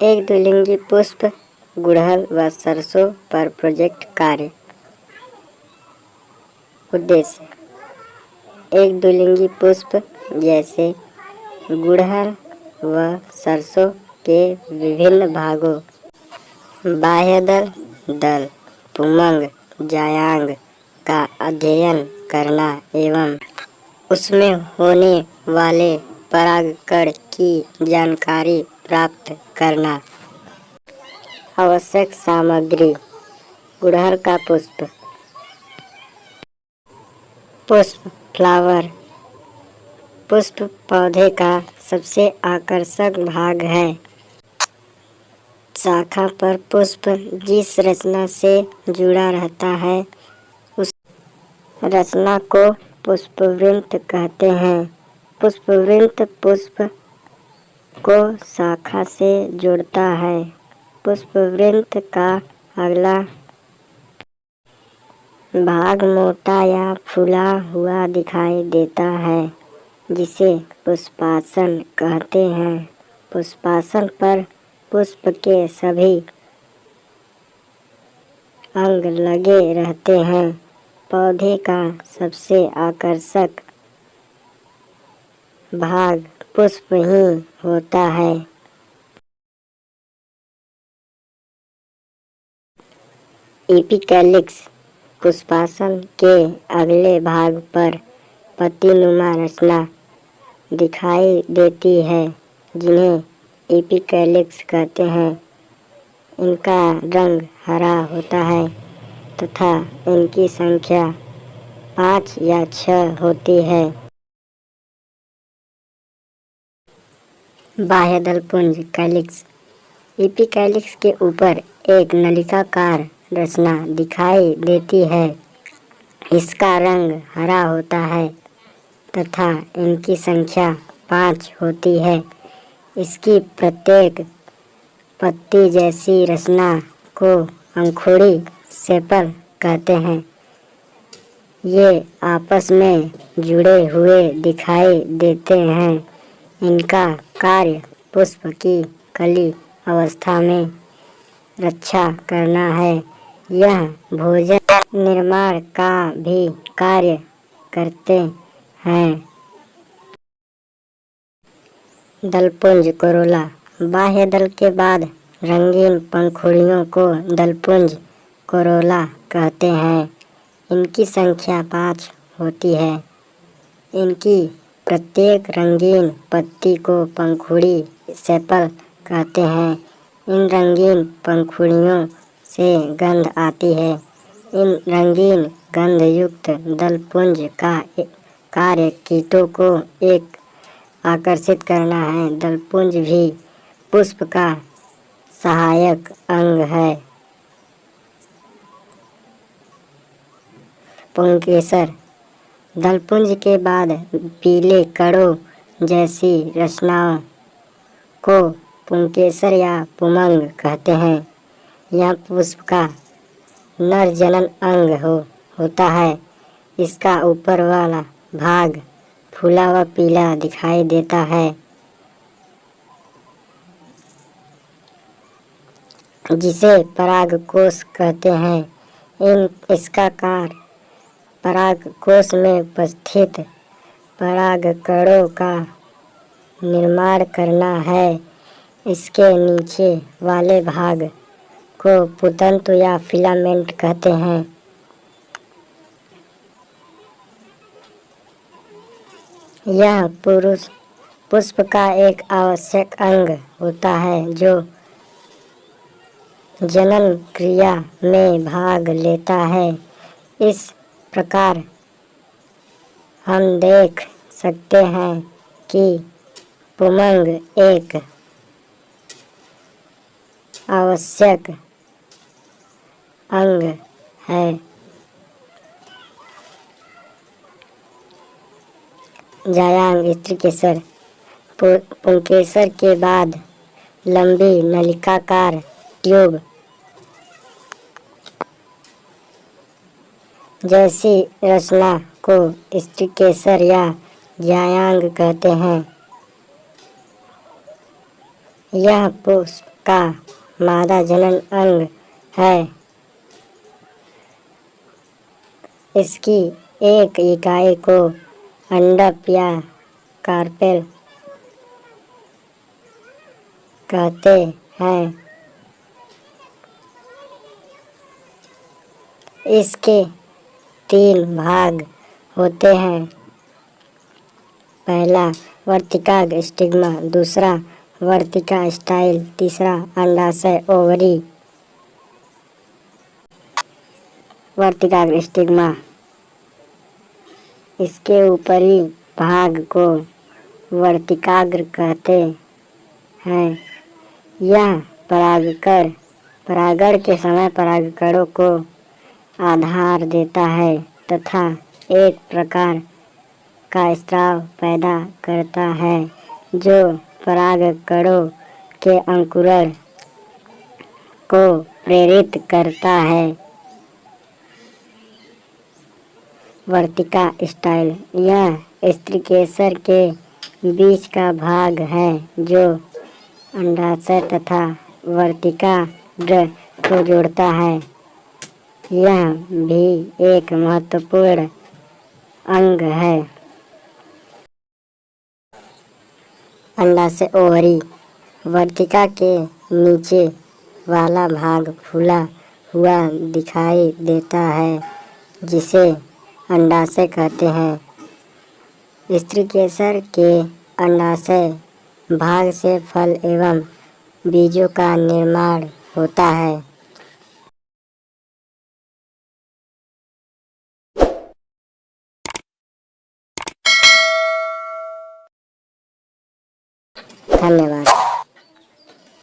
एक द्विलिंगी पुष्प, गुड़हल व सरसों पर प्रोजेक्ट कार्य। उद्देश्य: एक द्विलिंगी पुष्प जैसे गुड़हल व सरसों के विभिन्न भागों बाह्यदल, दल, पुंमंग, जायांग का अध्ययन करना एवं उसमें होने वाले परागकण की जानकारी प्राप्त करना। आवश्यक सामग्री: गुड़हल का पुष्प। पुष्प फ्लावर। पुष्प पौधे का सबसे आकर्षक भाग है। शाखा पर पुष्प जिस रचना से जुड़ा रहता है उस रचना को पुष्पवृंत कहते हैं। पुष्पवृंत पुष्प को शाखा से जोड़ता है। पुष्पवृंत का अगला भाग मोटा या फूला हुआ दिखाई देता है, जिसे पुष्पासन कहते हैं। पुष्पासन पर पुष्प के सभी अंग लगे रहते हैं। पौधे का सबसे आकर्षक भाग पुष्प ही होता है। एपिकैलिक्स पुष्पासन के अगले भाग पर पत्तीनुमा रचना दिखाई देती है, जिन्हें एपिकैलिक्स कहते हैं। इनका रंग हरा होता है तथा इनकी संख्या 5 या 6 होती है। बाह्यदल पुंज कैलिक्स। एपिकैलिक्स के ऊपर एक नलिकाकार रचना दिखाई देती है। इसका रंग हरा होता है तथा इनकी संख्या 5 होती है। इसकी प्रत्येक पत्ती जैसी रचना को अंखुड़ी सेपल कहते हैं। ये आपस में जुड़े हुए दिखाई देते हैं। इनका कार्य पुष्प की कली अवस्था में रक्षा करना है। यह भोजन निर्माण का भी कार्य करते हैं। दलपुंज कोरोला। बाह्य दल के बाद रंगीन पंखुड़ियों को दलपुंज कोरोला कहते हैं। इनकी संख्या 5 होती है। इनकी प्रत्येक रंगीन पत्ती को पंखुड़ी सेपल कहते हैं। इन रंगीन पंखुड़ियों से गंध आती है। इन रंगीन गंधयुक्त दलपुंज का कार्य कीटों को एक आकर्षित करना है। दलपुंज भी पुष्प का सहायक अंग है। पुंकेसर। दलपुंज के बाद पीले कणों जैसी रचनाओं को पुंकेसर या पुंमंग कहते हैं। यह पुष्प का नर जनन अंग होता है। इसका ऊपर वाला भाग फूला व पीला दिखाई देता है, जिसे परागकोश कहते हैं। इसका कार्य परागकोश में उपस्थित परागकणों का निर्माण करना है। इसके नीचे वाले भाग को पुतंतु या फिलामेंट कहते हैं। यह पुष्प का एक आवश्यक अंग होता है जो जनन क्रिया में भाग लेता है। इस प्रकार हम देख सकते हैं कि पुंमंग एक आवश्यक अंग है। जायांग स्त्रीकेसर। पुंकेसर के बाद लंबी नलिकाकार ट्यूब जैसी रचना को स्त्रीकेसर या जायांग कहते हैं। यह पुष्प का मादा जनन अंग है। इसकी एक इकाई को अंडक या कार्पेल कहते हैं। इसके 3 भाग होते हैं। पहला वर्तिकाग्र स्टिग्मा, दूसरा वर्तिका स्टाइल, तीसरा अंडाशय ओवरी। वर्तिकाग्र स्टिग्मा, इसके ऊपरी भाग को वर्तिकाग्र कहते हैं। यह परागण के समय परागकणों को आधार देता है तथा एक प्रकार का स्राव पैदा करता है जो परागकणों के अंकुरण को प्रेरित करता है। वर्तिका स्टाइल, यह स्त्रीकेसर के बीच का भाग है जो अंडाशय तथा वर्तिकाग्र को जोड़ता है। यह भी एक महत्वपूर्ण अंग है। अंडाशय ओवरी, वर्तिका के नीचे वाला भाग फूला हुआ दिखाई देता है जिसे अंडाशय कहते हैं। स्त्रीकेसर के अंडाशय भाग से फल एवं बीजों का निर्माण होता है। धन्यवाद।